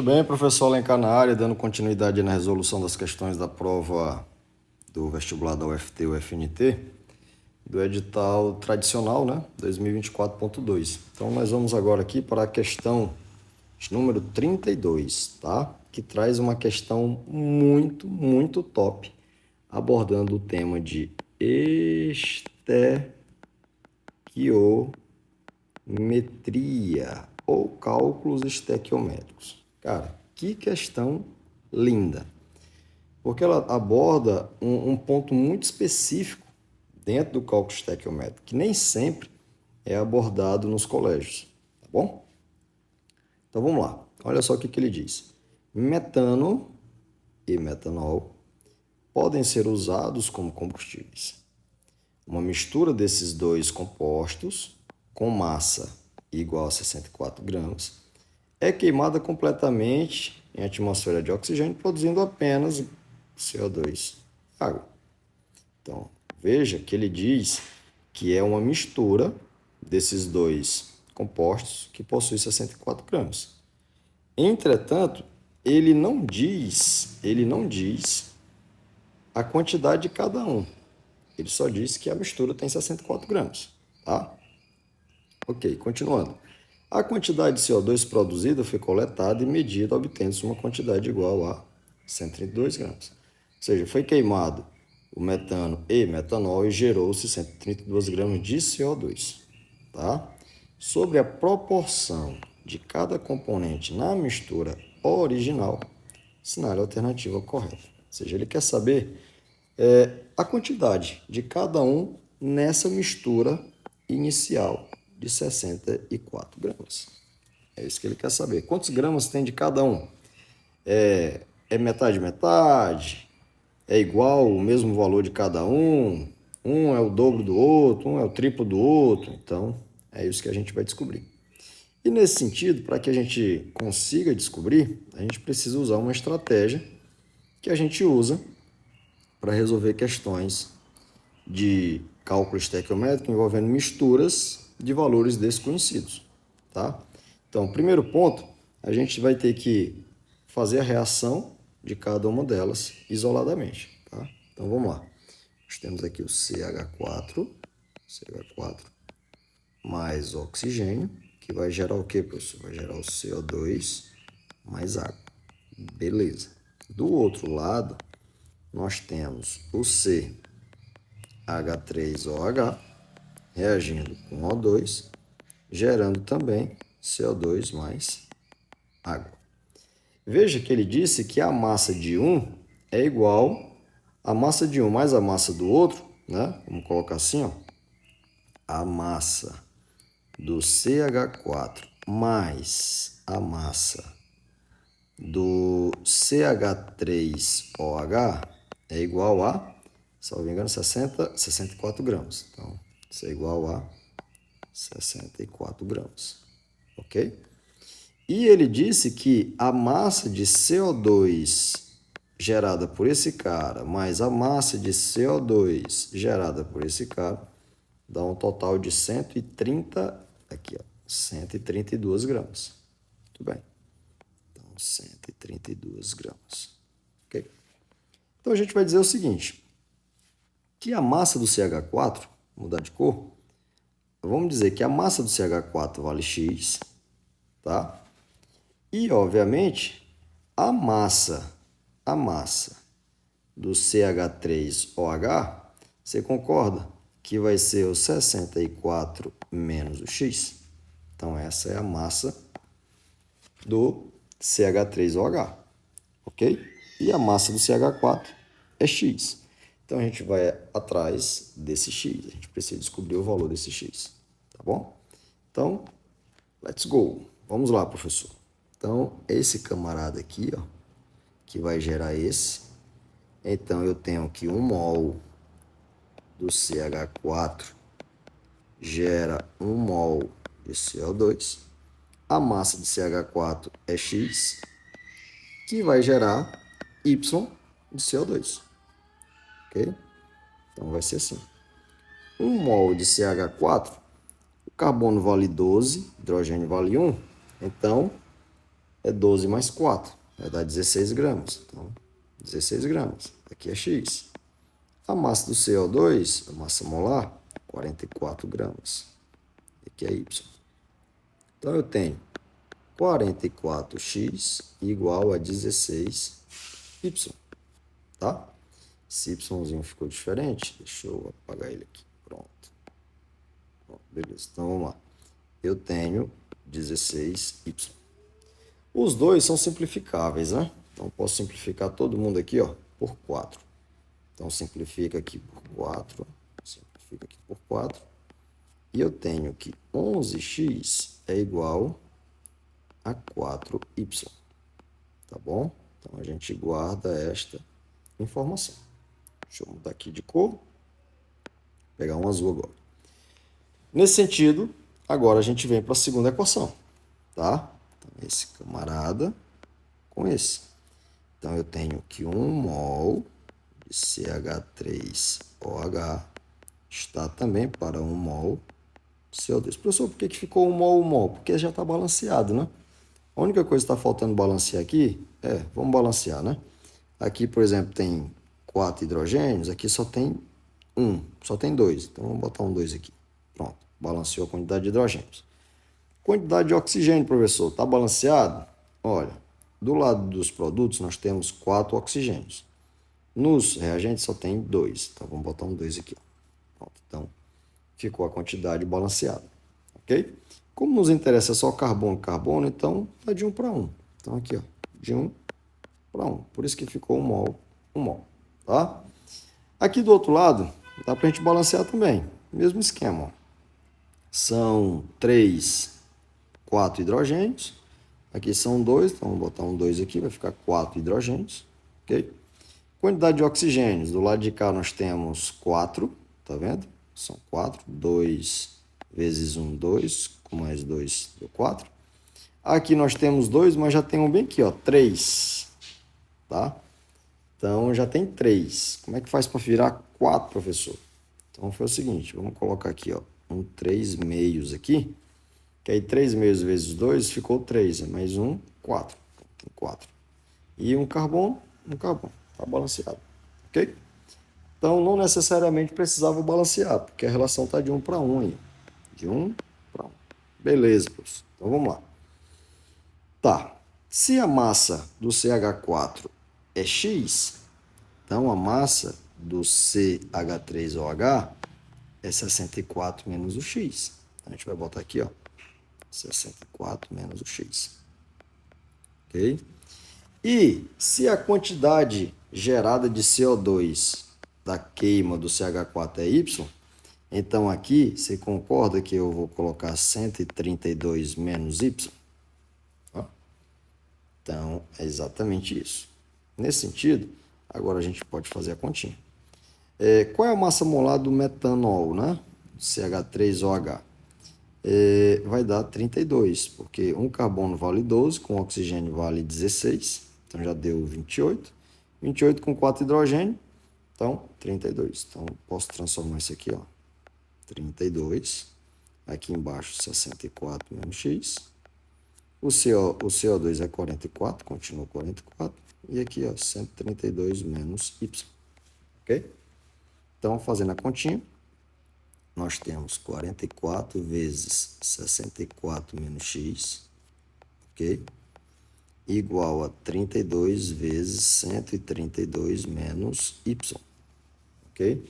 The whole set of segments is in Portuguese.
Muito bem, professor Alencar na área, dando continuidade na resolução das questões da prova do vestibular da UFT e UFNT, do edital tradicional, né, 2024.2. Então, nós vamos agora aqui para a questão número 32, tá? Que traz uma questão muito top, abordando o tema de estequiometria ou cálculos estequiométricos. Cara, que questão linda! Porque ela aborda um ponto muito específico dentro do cálculo estequiométrico, que nem sempre é abordado nos colégios, tá bom? Então vamos lá, olha só o que ele diz. Metano e metanol podem ser usados como combustíveis. Uma mistura desses dois compostos, com massa igual a 64 gramas, é queimada completamente em atmosfera de oxigênio, produzindo apenas CO2 e água. Então, veja que ele diz que é uma mistura desses dois compostos que possui 64 gramas. Entretanto, ele não diz a quantidade de cada um. Ele só diz que a mistura tem 64 gramas, tá? Ok, continuando. A quantidade de CO2 produzida foi coletada e medida, obtendo-se uma quantidade igual a 132 gramas. Ou seja, foi queimado o metano e metanol e gerou-se 132 gramas de CO2, tá? Sobre a proporção de cada componente na mistura original, assinale a alternativa correta. Ou seja, ele quer saber a quantidade de cada um nessa mistura inicial de 64 gramas. É isso que ele quer saber. Quantos gramas tem de cada um? É metade, metade? É igual o mesmo valor de cada um? Um é o dobro do outro, um é o triplo do outro. Então, é isso que a gente vai descobrir. E nesse sentido, para que a gente consiga descobrir, a gente precisa usar uma estratégia que a gente usa para resolver questões de cálculo estequiométrico envolvendo misturas de valores desconhecidos, tá? Então, primeiro ponto, a gente vai ter que fazer a reação de cada uma delas isoladamente, tá? Então, vamos lá. Nós temos aqui o CH4 mais oxigênio, que vai gerar o quê, professor? Vai gerar o CO2 mais água. Beleza. Do outro lado, nós temos o CH3OH reagindo com O2, gerando também CO2 mais água. Veja que ele disse que a massa de um é igual a massa de um mais a massa do outro, né? Vamos colocar assim, ó. A massa do CH4 mais a massa do CH3OH é igual a, se não me engano, 64 gramas. Então, isso é igual a 64 gramas, ok? E ele disse que a massa de CO2 gerada por esse cara, mais a massa de CO2 gerada por esse cara, dá um total de 132 gramas. Muito bem. Então, 132 gramas. Ok? Então, a gente vai dizer o seguinte, que a massa do CH4, mudar de cor, vamos dizer que a massa do CH4 vale X, tá? E, obviamente, a massa do CH3OH, você concorda que vai ser o 64 menos o X? Então, essa é a massa do CH3OH, ok? E a massa do CH4 é X. Então, a gente vai atrás desse X. A gente precisa descobrir o valor desse X, tá bom? Então, let's go. Vamos lá, professor. Então, esse camarada aqui, ó, que vai gerar esse. Então, eu tenho aqui 1 mol do CH4 gera 1 mol de CO2. A massa de CH4 é X, que vai gerar Y de CO2. Ok? Então, vai ser assim. 1 mol de CH4, o carbono vale 12, hidrogênio vale 1. Então, é 12 mais 4, vai dar 16 gramas. Então, 16 gramas. Aqui é X. A massa do CO2, a massa molar, 44 gramas. Aqui é Y. Então, eu tenho 44x igual a 16y, tá? Esse yzinho ficou diferente, deixa eu apagar ele aqui, pronto. Bom, beleza, então vamos lá. Eu tenho 16y. Os dois são simplificáveis, né? Então, posso simplificar todo mundo aqui, ó, por 4. Então, simplifica aqui por 4, simplifica aqui por 4. E eu tenho que 11x é igual a 4y, tá bom? Então, a gente guarda esta informação. Deixa eu mudar aqui de cor. Vou pegar um azul agora. Nesse sentido, agora a gente vem para a segunda equação, tá? Então, esse camarada com esse. Então, eu tenho que 1 mol de CH3OH está também para 1 mol de CO2. Professor, por que ficou 1 mol, 1 mol? Porque já está balanceado, né? A única coisa que está faltando balancear aqui vamos balancear, né? Aqui, por exemplo, tem 4 hidrogênios, aqui só tem 1, só tem 2. Então, vamos botar um 2 aqui. Pronto, balanceou a quantidade de hidrogênios. Quantidade de oxigênio, professor, está balanceado? Olha, do lado dos produtos nós temos 4 oxigênios. Nos reagentes só tem 2. Então, vamos botar um 2 aqui. Pronto, então, ficou a quantidade balanceada. Ok? Como nos interessa só carbono, carbono, então está de 1 para 1. Então, aqui, ó, de 1 para 1. Por isso que ficou 1 mol, 1 mol. Tá? Aqui do outro lado, dá para a gente balancear também. Mesmo esquema. Ó. São 4 hidrogênios. Aqui são 2, então vamos botar um 2 aqui, vai ficar 4 hidrogênios. Ok? Quantidade de oxigênios. Do lado de cá nós temos 4, tá vendo? São 4. 2 vezes 1, 2, com mais 2 deu 4. Aqui nós temos 2, mas já tem um bem aqui, ó, 3. Tá? Então, já tem 3. Como é que faz para virar 4, professor? Então, foi o seguinte, vamos colocar aqui, ó, um 3 meios aqui, que aí 3 meios vezes 2 ficou 3, mais 1, 4. Tem 4. E um carbono, tá balanceado, ok? Então, não necessariamente precisava balancear, porque a relação está de 1 para 1 aí. De 1 para 1. Beleza, professor. Então, vamos lá. Tá. Se a massa do CH4 é X, então a massa do CH3OH é 64 menos o X. Então, a gente vai botar aqui, ó, 64 menos o X. Ok? E se a quantidade gerada de CO2 da queima do CH4 é Y, então aqui, você concorda que eu vou colocar 132 menos Y? Ó. Então, é exatamente isso. Nesse sentido, agora a gente pode fazer a continha. Qual é a massa molar do metanol, né? CH3OH? Vai dar 32, porque um carbono vale 12, com oxigênio vale 16, então já deu 28. 28 com 4 hidrogênio, então 32. Então, posso transformar isso aqui, ó, 32. Aqui embaixo, 64 menos X. O CO2 é 44, continua 44. E aqui, ó, 132 menos Y. Ok? Então, fazendo a continha, nós temos 44 vezes 64 menos X, ok? Igual a 32 vezes 132 menos Y, ok?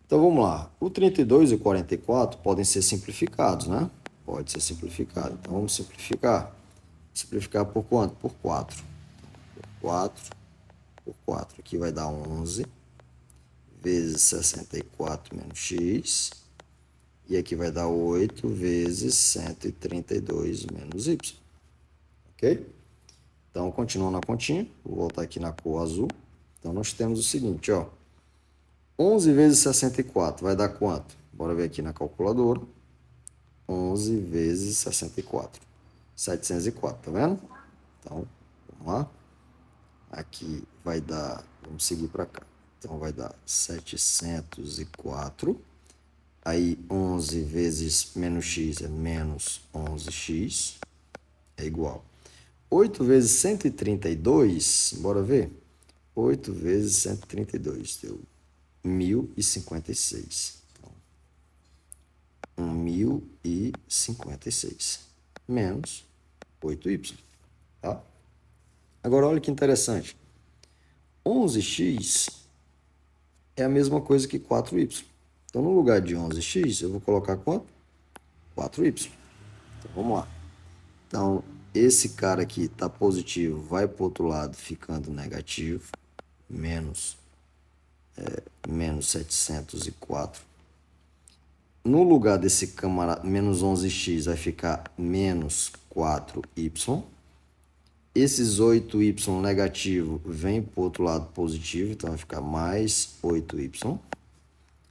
Então, vamos lá. O 32 e o 44 podem ser simplificados, né? Pode ser simplificado. Então, vamos simplificar. Simplificar por quanto? Por 4. Por 4. Por 4. Aqui vai dar 11 vezes 64 menos X. E aqui vai dar 8 vezes 132 menos Y. Ok? Então, continuando a continha. Vou voltar aqui na cor azul. Então, nós temos o seguinte, ó. 11 vezes 64 vai dar quanto? Bora ver aqui na calculadora. 11 vezes 64. 704, tá vendo? Então, vamos lá. Aqui vai dar, vamos seguir para cá. Então, vai dar 704. Aí, 11 vezes menos x é menos 11x. É igual. 8 vezes 132, bora ver? 8 vezes 132 deu 1.056. Então, 1.056 menos 8y. Tá? Agora, olha que interessante. 11x é a mesma coisa que 4y. Então, no lugar de 11x, eu vou colocar quanto? 4y. Então, vamos lá. Então, esse cara aqui está positivo, vai para o outro lado ficando negativo, menos 704. No lugar desse camarada, menos 11x, vai ficar menos 4y. Esses 8y negativo vem para o outro lado positivo, então vai ficar mais 8y.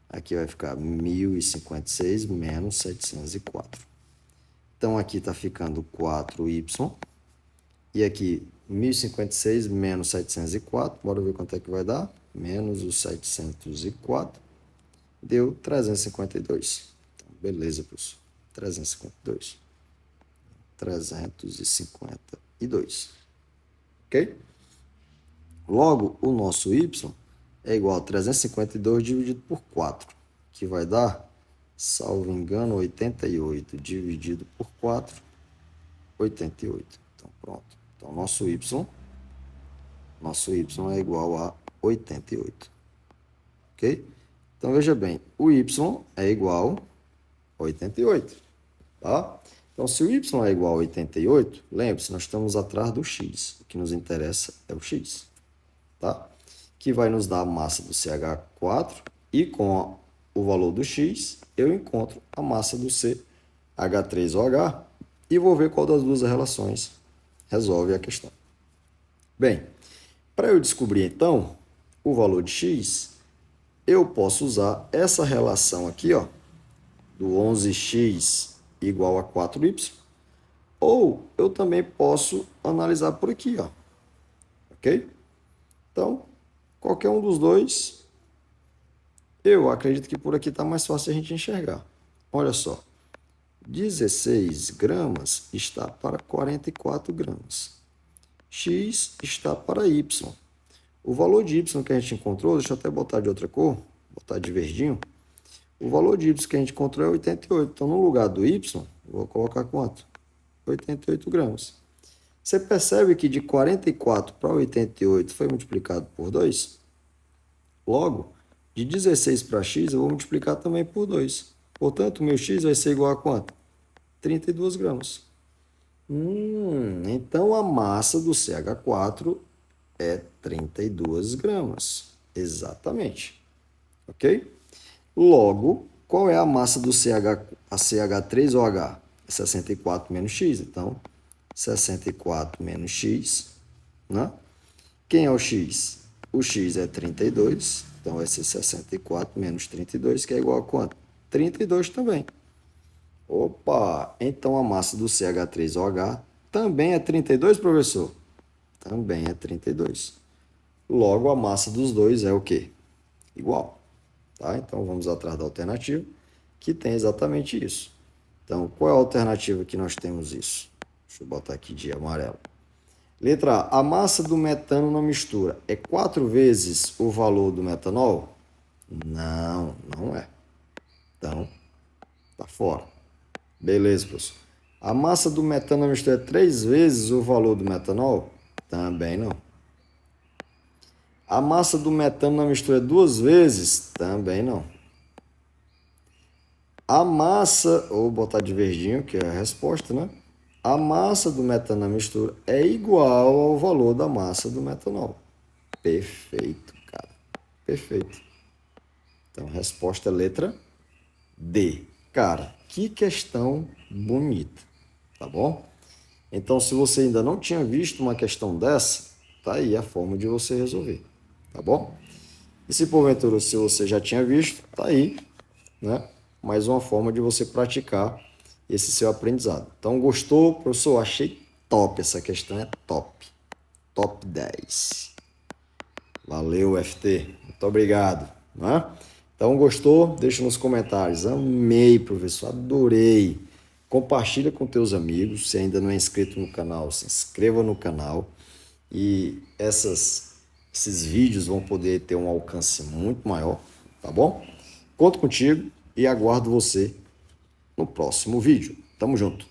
Aqui vai ficar 1.056 menos 704. Então, aqui está ficando 4y. E aqui, 1.056 menos 704. Bora ver quanto é que vai dar. Menos os 704. Deu 352. Então, beleza, professor. 352. 352. Ok? Logo, o nosso y é igual a 352 dividido por 4, que vai dar, salvo engano, 88 dividido por 4, 88. Então, pronto. Então, nosso y é igual a 88. Ok? Então, veja bem, o y é igual a 88. Tá? Então, se o y é igual a 88, lembre-se, nós estamos atrás do x. O que nos interessa é o x. Tá? Que vai nos dar a massa do CH4 e com o valor do x, eu encontro a massa do CH3OH e vou ver qual das duas relações resolve a questão. Bem, para eu descobrir, então, o valor de x, eu posso usar essa relação aqui, ó, do 11x igual a 4y, ou eu também posso analisar por aqui, ó, ok? Então, qualquer um dos dois, eu acredito que por aqui está mais fácil a gente enxergar. Olha só, 16 gramas está para 44 gramas. X está para y. O valor de y que a gente encontrou, deixa eu até botar de outra cor, botar de verdinho. O valor de y que a gente encontrou é 88. Então, no lugar do y, eu vou colocar quanto? 88 gramas. Você percebe que de 44 para 88 foi multiplicado por 2? Logo, de 16 para x, eu vou multiplicar também por 2. Portanto, o meu x vai ser igual a quanto? 32 gramas. Então, a massa do CH4 é 32 gramas. Exatamente. Ok? Logo, qual é a massa do CH3OH? É 64 menos x. Então, 64 menos x, né? Quem é o x? O x é 32, então vai ser 64 menos 32, que é igual a quanto? 32 também. Opa! Então a massa do CH3OH também é 32, professor? Também é 32. Logo, a massa dos dois é o quê? Igual. Tá? Então, vamos atrás da alternativa, que tem exatamente isso. Então, qual é a alternativa que nós temos isso? Deixa eu botar aqui de amarelo. Letra A. A massa do metano na mistura é 4 vezes o valor do metanol? Não, não é. Então, tá fora. Beleza, professor. A massa do metano na mistura é 3 vezes o valor do metanol? Também não. A massa do metano na mistura é 2 vezes? Também não. A massa, ou botar de verdinho, que é a resposta, né? A massa do metano na mistura é igual ao valor da massa do metanol. Perfeito, cara. Perfeito. Então, resposta é letra D. Cara, que questão bonita, tá bom? Então, se você ainda não tinha visto uma questão dessa, tá aí a forma de você resolver, tá bom? E se porventura, se você já tinha visto, tá aí, né? Mais uma forma de você praticar esse seu aprendizado. Então, gostou, professor? Achei top, essa questão é top. Top 10. Valeu, FT. Muito obrigado. Né? Então, gostou? Deixa nos comentários. Amei, professor. Adorei. Compartilha com teus amigos. Se ainda não é inscrito no canal, se inscreva no canal. E esses vídeos vão poder ter um alcance muito maior, tá bom? Conto contigo e aguardo você no próximo vídeo. Tamo junto!